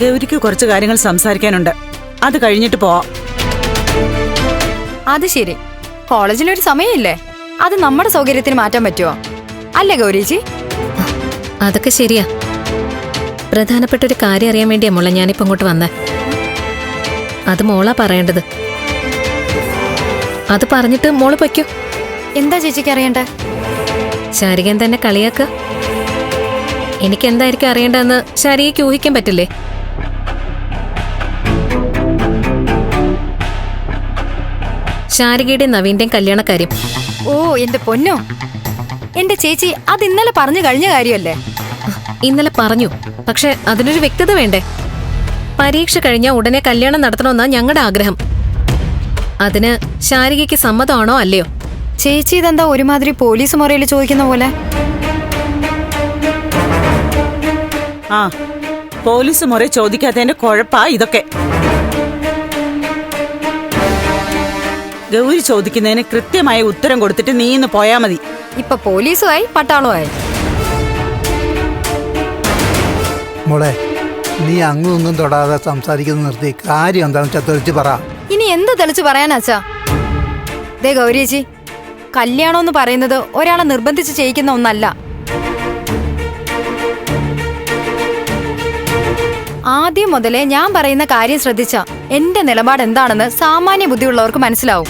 ഗൗരിക്ക് കുറച്ച് കാര്യങ്ങൾ സംസാരിക്കാനുണ്ട്. അത് കഴിഞ്ഞിട്ട് പോവാം. അത് ശരി, കോളേജിലൊരു സമയമില്ലേ? അത് നമ്മുടെ സൗകര്യത്തിന് മാറ്റാൻ പറ്റുമോ? അല്ലേ ഗൗരിജി? അതൊക്കെ ശരിയാ. പ്രധാനപ്പെട്ട ഒരു കാര്യം അറിയാൻ വേണ്ടിയാ മോളെ ഞാനിപ്പോ അങ്ങോട്ട് വന്നേ. അത് മോളാ പറയേണ്ടത്. അത് പറഞ്ഞിട്ട് മോള് പൊയ്ക്കോ. എന്താ ചേച്ചിക്ക് അറിയണ്ടേ? ശാരികൻ തന്നെ കളിയാക്ക. എനിക്ക് എന്തായിരിക്കും അറിയേണ്ടതെന്ന് ശാരികയ്ക്ക് ഊഹിക്കാൻ പറ്റില്ലേ? ശാരികയുടെയും നവീന്റെയും കല്യാണക്കാര്യം. ഓ എന്റെ പൊന്നോ, എന്റെ ചേച്ചി അത് ഇന്നലെ പറഞ്ഞു കഴിഞ്ഞ കാര്യമല്ലേ? ഇന്നലെ പറഞ്ഞു, പക്ഷെ അതിനൊരു വ്യക്തത വേണ്ടേ? പരീക്ഷ കഴിഞ്ഞാൽ ഉടനെ കല്യാണം നടത്തണമെന്നാ ഞങ്ങളുടെ ആഗ്രഹം. അതിന് ശാരികയ്ക്ക് സമ്മതമാണോ അല്ലയോ? ചേച്ചി ഇതെന്താ ഒരുമാതിരി പോലീസ് മുറയിൽ ചോദിക്കുന്ന പോലെ? ആ, പോലീസ് മുறை ചോദിക്കാത്തതിന്റെ കുഴപ്പാ ഇതൊക്കെ. ഗൗരി ചോദിക്കുന്നതിന് കൃത്യമായ ഉത്തരം കൊടുത്തിട്ട് നീ ഇന്ന് പോയാ മതി. ഇപ്പൊ പോലീസുമായി പട്ടാളമായി. മോളെ, നീ അങ്ങും ഇങ്ങും തൊടാതെ സംസാരിക്കുന്നത് നിർത്തി. കാര്യം എന്താണെന്ന് വെച്ചാൽ തെളിച്ച് പറ. ഇനി എന്ത് തെളിച്ച് പറയാനാച്ചാ? ദേ ഗൗരിയേച്ചി, കല്യാണം എന്ന് പറയുന്നത് ഒരാളെ നിർബന്ധിച്ച് ചെയ്യിക്കുന്ന ഒന്നല്ല. ആദ്യം മുതലേ ഞാൻ പറയുന്ന കാര്യം ശ്രദ്ധിച്ച എന്റെ നിലപാട് എന്താണെന്ന് സാമാന്യ ബുദ്ധിയുള്ളവർക്ക് മനസ്സിലാവും.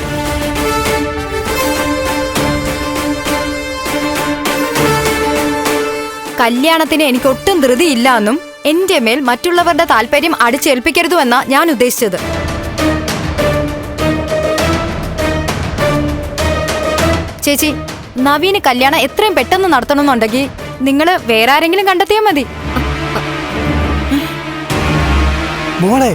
കല്യാണത്തിന് എനിക്ക് ഒട്ടും ധൃതിയില്ല എന്നും എന്റെ മേൽ മറ്റുള്ളവരുടെ താല്പര്യം അടിച്ചേൽപ്പിക്കരുതുമെന്നാ ഞാൻ ഉദ്ദേശിച്ചത്. ചേച്ചി, നവീന് കല്യാണം എത്രയും പെട്ടെന്ന് നടത്തണമെന്നുണ്ടെങ്കിൽ നിങ്ങള് വേറെ ആരെങ്കിലും കണ്ടെത്തിയാൽ മതി. മോളെ,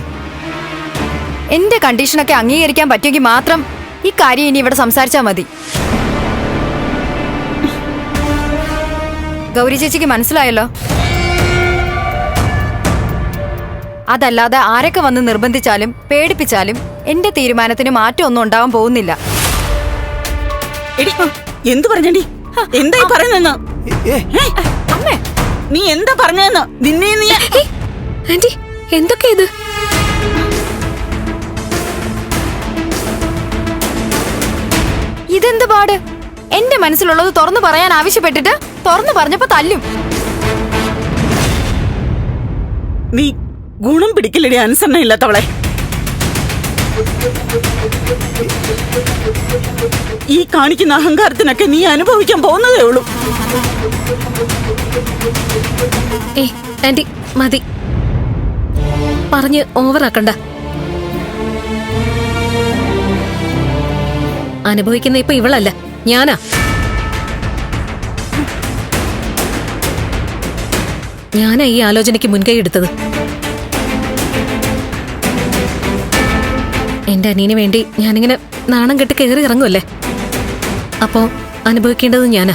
എന്റെ കണ്ടീഷനൊക്കെ അംഗീകരിക്കാൻ പറ്റുമെങ്കിൽ മാത്രം ഈ കാര്യം ഇനി ഇവിടെ സംസാരിച്ചാൽ മതി. ഗൗരി ചേച്ചിക്ക് മനസ്സിലായല്ലോ? അതല്ലാതെ ആരൊക്കെ വന്ന് നിർബന്ധിച്ചാലും പേടിപ്പിച്ചാലും എന്റെ തീരുമാനത്തിന് മാറ്റമൊന്നും ഉണ്ടാവാൻ പോകുന്നില്ല. എടി, എന്തു പറഞ്ഞടി? എന്തായി പറയുന്നെന്ന്? അമ്മേ, നീ എന്താ പറഞ്ഞതെന്ന്? നിന്നെ നീ ആന്റി, എന്തൊക്കെ ഇത്? ഇതെന്ത് പാട്? എന്റെ മനസ്സിലുള്ളത് തുറന്നു പറയാൻ ആവശ്യപ്പെട്ടിട്ട് തുറന്നു പറഞ്ഞപ്പോ തല്ലും. നീ ഗുണം പിടിക്കില്ലടി അനുസരണ ഇല്ലാത്തവളെ. ഈ കാണിക്കുന്ന അഹങ്കാരത്തിനൊക്കെ നീ അനുഭവിക്കാൻ പോകുന്നതേ ഉള്ളൂ. ഏയ് ആന്റി, മതി. പറഞ്ഞ് ഓവറാക്കണ്ട. അനുഭവിക്കുന്ന ഇപ്പൊ ഇവളല്ല, ഞാനാ. ഞാനാ ഈ ആലോചനയ്ക്ക് മുൻകൈ എടുത്തത്. എന്റെ അനിയന് വേണ്ടി ഞാനിങ്ങനെ നാണം കെട്ട് കയറി ഇറങ്ങുമല്ലേ, അപ്പോ അനുഭവിക്കേണ്ടത് ഞാനാ.